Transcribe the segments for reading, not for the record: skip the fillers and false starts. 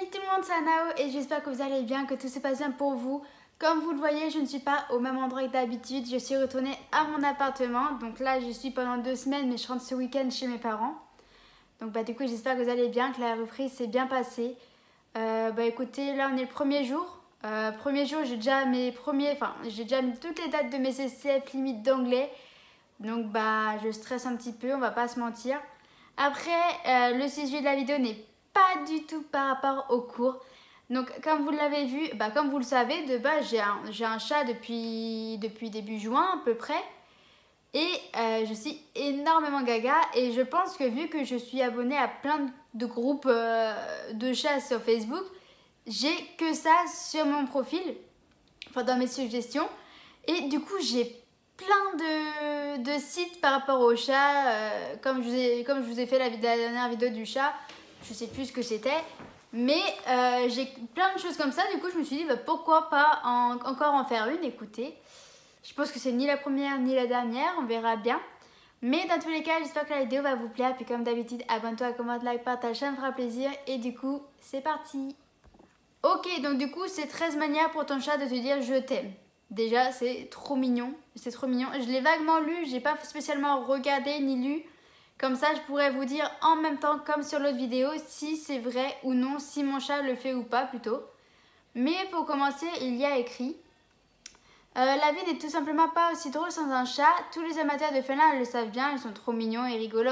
Salut tout le monde, c'est Anao et j'espère que vous allez bien, que tout se passe bien pour vous. Comme vous le voyez, je ne suis pas au même endroit que d'habitude, je suis retournée à mon appartement. Donc là, je suis pendant 2 semaines, mais je rentre ce week-end chez mes parents. Donc du coup, j'espère que vous allez bien, que la reprise s'est bien passée. Écoutez, là on est le premier jour. Premier jour, j'ai déjà mis toutes les dates de mes CCF limite d'anglais. Donc je stresse un petit peu, on va pas se mentir. Après, le sujet de la vidéo n'est pas du tout par rapport au cours. Donc comme vous l'avez vu, comme vous le savez, de base j'ai un chat depuis début juin à peu près. Et je suis énormément gaga et je pense que vu que je suis abonnée à plein de groupes de chats sur Facebook, j'ai que ça sur mon profil, enfin dans mes suggestions. Et du coup j'ai plein de sites par rapport au chat, comme je vous ai fait la dernière vidéo du chat, je sais plus ce que c'était. Mais j'ai plein de choses comme ça, du coup je me suis dit pourquoi pas encore en faire une, écoutez. Je pense que c'est ni la première ni la dernière, on verra bien. Mais dans tous les cas, j'espère que la vidéo va vous plaire. Puis comme d'habitude, abonne-toi, commente, like, partage, ça me fera plaisir. Et du coup, c'est parti. Ok, donc du coup, c'est 13 manières pour ton chat de te dire je t'aime. Déjà, c'est trop mignon. C'est trop mignon. Je l'ai vaguement lu, j'ai pas spécialement regardé ni lu. Comme ça, je pourrais vous dire en même temps, comme sur l'autre vidéo, si c'est vrai ou non, si mon chat le fait ou pas plutôt. Mais pour commencer, il y a écrit: la vie n'est tout simplement pas aussi drôle sans un chat. Tous les amateurs de félins le savent bien, ils sont trop mignons et rigolos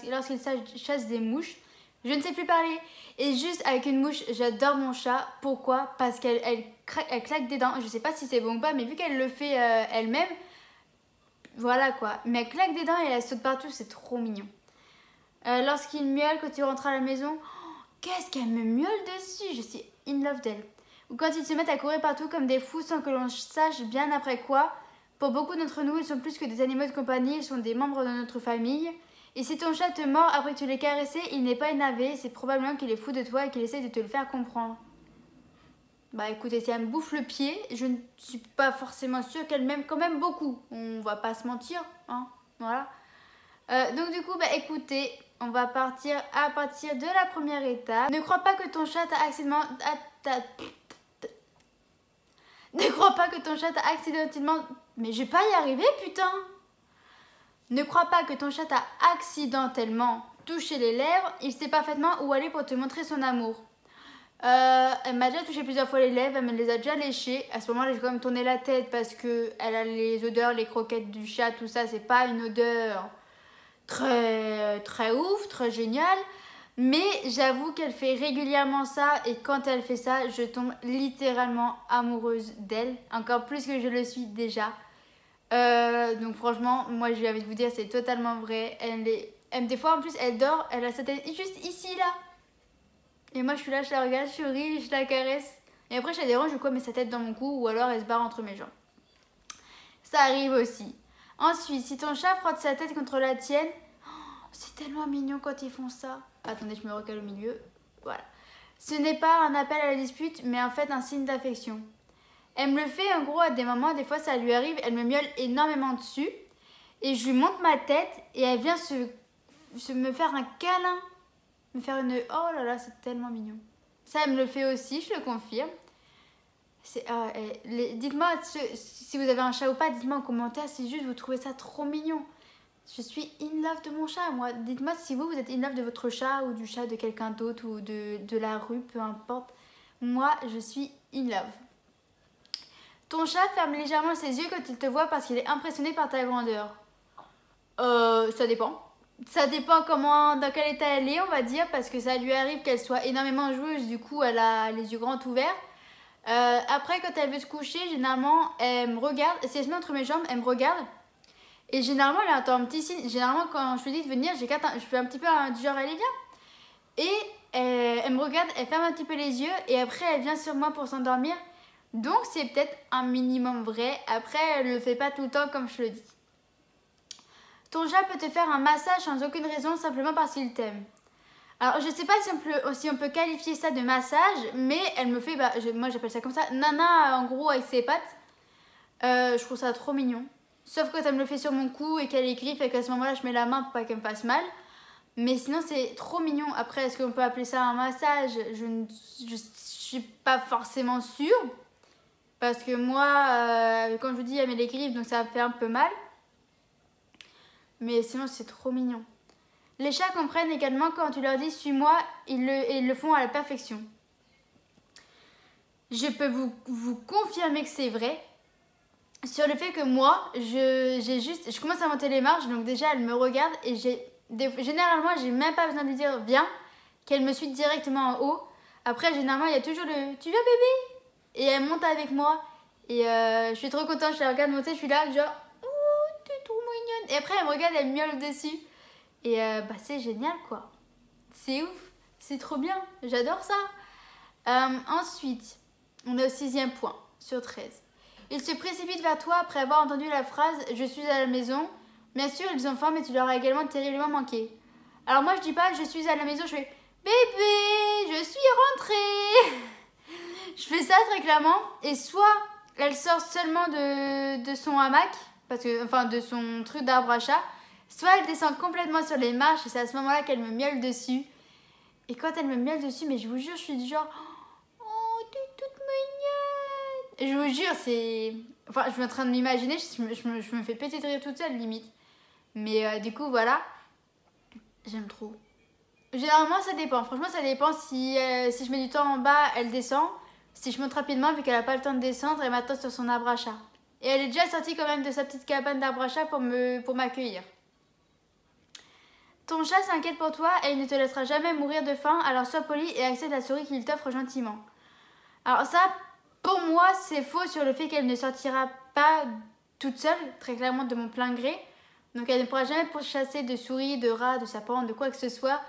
lorsqu'ils chassent des mouches. Je ne sais plus parler. Et juste avec une mouche, j'adore mon chat. Pourquoi? Parce qu'elle claque des dents. Je sais pas si c'est bon ou pas, mais vu qu'elle le fait elle-même, voilà quoi. Mais elle claque des dents et elle saute partout, c'est trop mignon. Lorsqu'il miaule quand tu rentres à la maison, qu'est-ce qu'elle me miaule dessus? Je suis in love d'elle. Ou quand ils se mettent à courir partout comme des fous sans que l'on sache bien après quoi. Pour beaucoup d'entre nous, ils sont plus que des animaux de compagnie, ils sont des membres de notre famille. Et si ton chat te mord après que tu l'aies caressé, il n'est pas énervé, c'est probablement qu'il est fou de toi et qu'il essaie de te le faire comprendre. Écoutez, si elle me bouffe le pied, je ne suis pas forcément sûre qu'elle m'aime quand même beaucoup. On va pas se mentir, hein, voilà. Donc du coup, écoutez, on va partir à partir de la première étape. Ne crois pas que ton chat t'a accidentellement... Ne crois pas que ton chat t'a accidentellement... Mais je vais pas y arriver, putain! Ne crois pas que ton chat t'a accidentellement touché les lèvres. Il sait parfaitement où aller pour te montrer son amour. Elle m'a déjà touché plusieurs fois les lèvres, elle me les a déjà léchées. À ce moment-là, j'ai quand même tourné la tête parce que elle a les odeurs, les croquettes du chat, tout ça. C'est pas une odeur très ouf, très géniale. Mais j'avoue qu'elle fait régulièrement ça et quand elle fait ça, je tombe littéralement amoureuse d'elle. Encore plus que je le suis déjà. Donc franchement, moi j'ai envie de vous dire, c'est totalement vrai. Des fois en plus, elle dort, elle a sa tête juste ici, là. Et moi je suis là, je la regarde, je ris, je la caresse. Et après je la dérange, je mets sa tête dans mon cou ou alors elle se barre entre mes jambes. Ça arrive aussi. Ensuite, si ton chat frotte sa tête contre la tienne, c'est tellement mignon quand ils font ça. Attendez, je me recale au milieu. Voilà. Ce n'est pas un appel à la dispute, mais en fait un signe d'affection. Elle me le fait en gros à des moments, des fois ça lui arrive, elle me miaule énormément dessus. Et je lui monte ma tête et elle vient me faire un câlin. Me faire une... Oh là là, c'est tellement mignon. Ça, elle me le fait aussi, je le confirme. Dites-moi si vous avez un chat ou pas, dites-moi en commentaire si juste vous trouvez ça trop mignon. Je suis in love de mon chat, moi. Dites-moi si vous êtes in love de votre chat ou du chat de quelqu'un d'autre ou de la rue, peu importe. Moi, je suis in love. Ton chat ferme légèrement ses yeux quand il te voit parce qu'il est impressionné par ta grandeur. Ça dépend. Ça dépend dans quel état elle est, on va dire, parce que ça lui arrive qu'elle soit énormément joueuse, du coup elle a les yeux grands ouverts. Après, quand elle veut se coucher, généralement, elle me regarde. Si elle se met entre mes jambes, elle me regarde. Et généralement, elle attend un petit signe. Généralement, quand je lui dis de venir, je fais un petit peu du genre, allez, viens. Et elle me regarde, elle ferme un petit peu les yeux. Et après, elle vient sur moi pour s'endormir. Donc, c'est peut-être un minimum vrai. Après, elle ne le fait pas tout le temps comme je le dis. Ton chat peut te faire un massage sans aucune raison, simplement parce qu'il t'aime. Alors, je sais pas si on peut qualifier ça de massage, mais elle me fait, moi j'appelle ça comme ça, nana en gros avec ses pattes. Je trouve ça trop mignon. Sauf quand elle me le fait sur mon cou et qu'elle est griffe et qu'à ce moment-là je mets la main pour pas qu'elle me fasse mal. Mais sinon, c'est trop mignon. Après, est-ce qu'on peut appeler ça un massage? Je suis pas forcément sûre. Parce que moi, comme je vous dis, elle met les griffes, donc ça fait un peu mal. Mais sinon, c'est trop mignon. Les chats comprennent également quand tu leur dis « suis-moi », ils le font à la perfection. Je peux vous confirmer que c'est vrai. Sur le fait que moi, je commence à monter les marches, donc déjà, elle me regarde et généralement, j'ai même pas besoin de lui dire « viens », qu'elle me suit directement en haut. Après, généralement, il y a toujours le « tu viens bébé ?» et elle monte avec moi. Et je suis trop contente, je la regarde monter, je suis là, genre « oh, t'es trop mignonne ». Et après, elle me regarde, elle me miaule dessus. Et c'est génial, quoi. C'est ouf, c'est trop bien, j'adore ça. Ensuite, on est au 6e point sur 13. Ils se précipitent vers toi après avoir entendu la phrase « je suis à la maison ». Bien sûr, ils ont faim, mais tu leur as également terriblement manqué. Alors moi, je dis pas « je suis à la maison », je fais « bébé, je suis rentrée ». Je fais ça très clairement. Et soit elle sort seulement de son hamac, de son truc d'arbre à chat, soit elle descend complètement sur les marches et c'est à ce moment-là qu'elle me miaule dessus. Et quand elle me miaule dessus, mais je vous jure, je suis du genre « oh, t'es toute mignonne ». Et je vous jure, c'est... Enfin, je suis en train de m'imaginer, je me fais péter de rire toute seule, limite. Mais du coup, voilà. J'aime trop. Généralement, ça dépend. Franchement, ça dépend. Si je mets du temps en bas, elle descend. Si je monte rapidement, vu qu'elle n'a pas le temps de descendre, elle m'attend sur son arbre à chat. Et elle est déjà sortie quand même de sa petite cabane d'arbre à chat pour m'accueillir. Ton chat s'inquiète pour toi et il ne te laissera jamais mourir de faim, alors sois poli et accepte la souris qu'il t'offre gentiment. Alors ça, pour moi, c'est faux sur le fait qu'elle ne sortira pas toute seule, très clairement de mon plein gré. Donc elle ne pourra jamais pourchasser de souris, de rats, de serpents, de quoi que ce soit.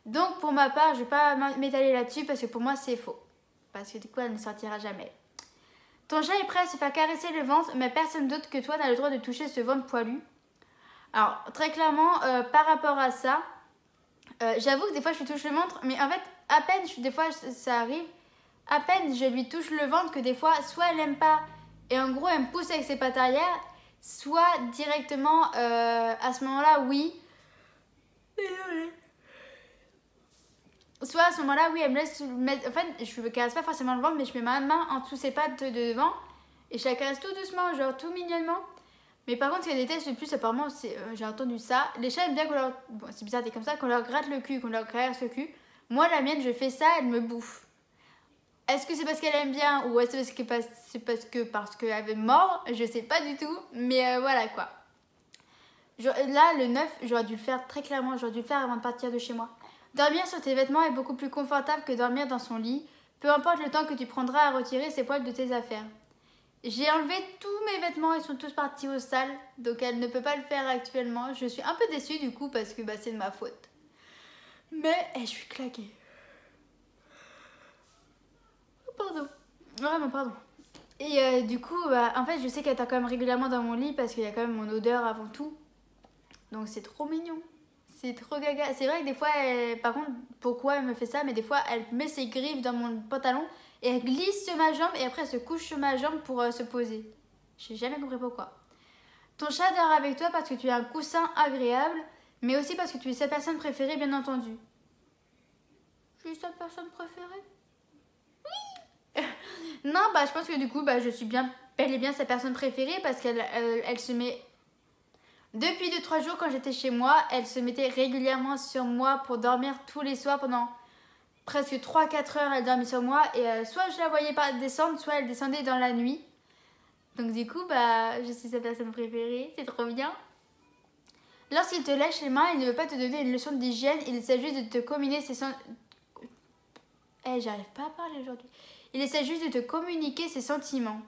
Donc pour ma part, je ne vais pas m'étaler là-dessus parce que pour moi, c'est faux. Parce que du coup, elle ne sortira jamais. Ton chat est prêt à se faire caresser le ventre, mais personne d'autre que toi n'a le droit de toucher ce ventre poilu. Alors, très clairement, par rapport à ça, j'avoue que des fois, je lui touche le ventre, mais en fait, à peine, des fois, ça arrive, à peine je lui touche le ventre que des fois, soit elle n'aime pas, et en gros, elle me pousse avec ses pattes arrière, soit directement, à ce moment-là, oui. Désolée. Soit à ce moment-là, oui, elle me laisse mettre... En fait, je ne caresse pas forcément le ventre, mais je mets ma main en dessous ses pattes de devant, et je la caresse tout doucement, genre tout mignonnement. Mais par contre, ce qu'elle déteste le plus, apparemment, j'ai entendu ça. Les chats aiment bien qu'on leur... Bon, c'est bizarre, t'es comme ça, qu'on leur gratte le cul, qu'on leur caresse le cul. Moi, la mienne, je fais ça, elle me bouffe. Est-ce que c'est parce qu'elle aime bien ou est-ce que c'est parce qu'elle est mort? Je sais pas du tout, mais voilà quoi. Là, le 9, j'aurais dû le faire très clairement, j'aurais dû le faire avant de partir de chez moi. Dormir sur tes vêtements est beaucoup plus confortable que dormir dans son lit, peu importe le temps que tu prendras à retirer ces poils de tes affaires. J'ai enlevé tous mes vêtements, ils sont tous partis au sale, donc elle ne peut pas le faire actuellement. Je suis un peu déçue du coup parce que c'est de ma faute. Mais je suis claquée. Oh, pardon. Vraiment, pardon. Et du coup, en fait, je sais qu'elle est quand même régulièrement dans mon lit parce qu'il y a quand même mon odeur avant tout. Donc c'est trop mignon. C'est trop gaga. C'est vrai que des fois, par contre, pourquoi elle me fait ça? Mais des fois, elle met ses griffes dans mon pantalon et elle glisse sur ma jambe et après elle se couche sur ma jambe pour se poser. J'ai jamais compris pourquoi. Ton chat dort avec toi parce que tu es un coussin agréable, mais aussi parce que tu es sa personne préférée, bien entendu. Je suis sa personne préférée? Oui. Non, je pense que du coup, je suis bel et bien sa personne préférée parce qu'elle se met... Depuis 2-3 jours, quand j'étais chez moi, elle se mettait régulièrement sur moi pour dormir tous les soirs pendant presque 3-4 heures. Elle dormait sur moi et soit je la voyais pas descendre, soit elle descendait dans la nuit. Donc du coup, je suis sa personne préférée, c'est trop bien. Lorsqu'il te lèche les mains, il ne veut pas te donner une leçon d'hygiène, il essaie juste de te communiquer ses j'arrive pas à parler aujourd'hui. Il essaie juste de te communiquer ses sentiments.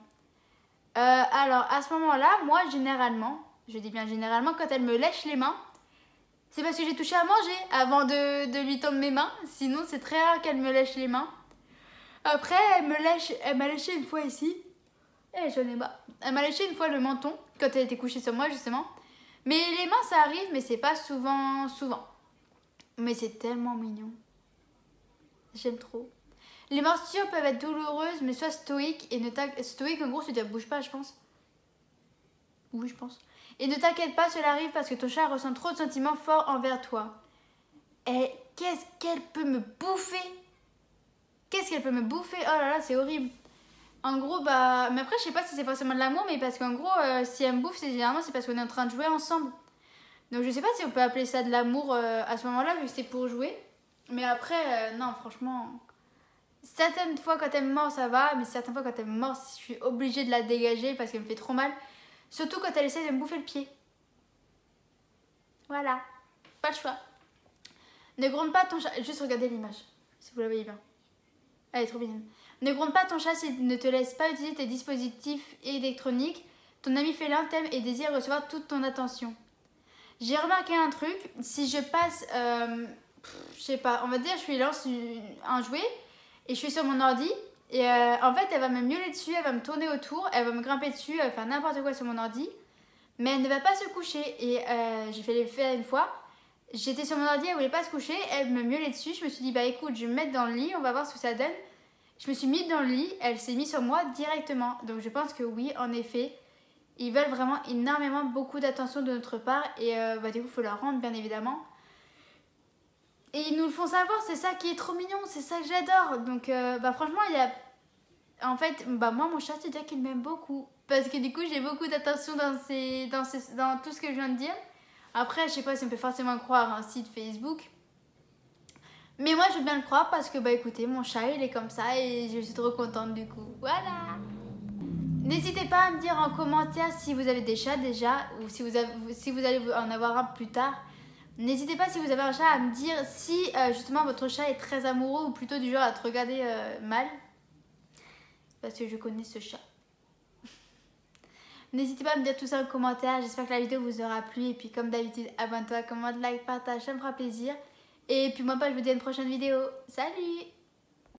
Alors, à ce moment-là, moi, généralement, je dis bien généralement, quand elle me lèche les mains, c'est parce que j'ai touché à manger avant de lui tendre mes mains. Sinon, c'est très rare qu'elle me lèche les mains. Après, elle m'a léché une fois ici. J'en ai marre. Elle m'a léché une fois le menton, quand elle était couchée sur moi, justement. Mais les mains, ça arrive, mais c'est pas souvent. Mais c'est tellement mignon. J'aime trop. Les morsures peuvent être douloureuses, mais sois stoïque et ne t'inquiète. Stoïque, en gros, c'est-à-dire bouge pas, je pense. Oui, je pense. Et ne t'inquiète pas, cela arrive parce que ton chat ressent trop de sentiments forts envers toi. Et qu'est-ce qu'elle peut me bouffer? Qu'est-ce qu'elle peut me bouffer? Oh là là, c'est horrible. En gros, bah... Mais après, je sais pas si c'est forcément de l'amour, mais parce qu'en gros, si elle me bouffe, généralement, c'est parce qu'on est en train de jouer ensemble. Donc je sais pas si on peut appeler ça de l'amour à ce moment-là, vu que c'était pour jouer. Mais après, non, franchement... Certaines fois, quand elle me mord, ça va. Mais certaines fois, quand elle me mord, je suis obligée de la dégager parce qu'elle me fait trop mal. Surtout quand elle essaie de me bouffer le pied. Voilà. Pas le choix. Ne gronde pas ton chat. Juste regardez l'image, si vous la voyez bien. Elle est trop mignonne. Ne gronde pas ton chat s'il ne te laisse pas utiliser tes dispositifs électroniques. Ton ami félin t'aime et désire recevoir toute ton attention. J'ai remarqué un truc. Si je passe, je sais pas, on va dire, je lui lance un jouet et je suis sur mon ordi. Et en fait, elle va me miauler dessus, elle va me tourner autour, elle va me grimper dessus, elle va faire n'importe quoi sur mon ordi. Mais elle ne va pas se coucher. Et j'ai fait l'effet une fois. J'étais sur mon ordi, elle voulait pas se coucher, elle me miaulait dessus. Je me suis dit, bah écoute, je vais me mettre dans le lit, on va voir ce que ça donne. Je me suis mise dans le lit, elle s'est mise sur moi directement. Donc je pense que oui, en effet, ils veulent vraiment énormément beaucoup d'attention de notre part. Et bah du coup, il faut leur rendre, bien évidemment. Et ils nous le font savoir, c'est ça qui est trop mignon, c'est ça que j'adore. Donc bah franchement, il y a... En fait, bah moi, mon chat, c'est dire qu'il m'aime beaucoup. Parce que du coup, j'ai beaucoup d'attention dans tout ce que je viens de dire. Après, je sais pas si on peut forcément croire un site Facebook. Mais moi, je veux bien le croire parce que, bah écoutez, mon chat, il est comme ça et je suis trop contente du coup. Voilà. N'hésitez pas à me dire en commentaire si vous avez des chats déjà ou si vous allez en avoir un plus tard. N'hésitez pas si vous avez un chat à me dire si justement votre chat est très amoureux ou plutôt du genre à te regarder mal. Parce que je connais ce chat. N'hésitez pas à me dire tout ça en commentaire. J'espère que la vidéo vous aura plu. Et puis comme d'habitude, abonne-toi, commente, like, partage, ça me fera plaisir. Et puis moi, je vous dis à une prochaine vidéo. Salut!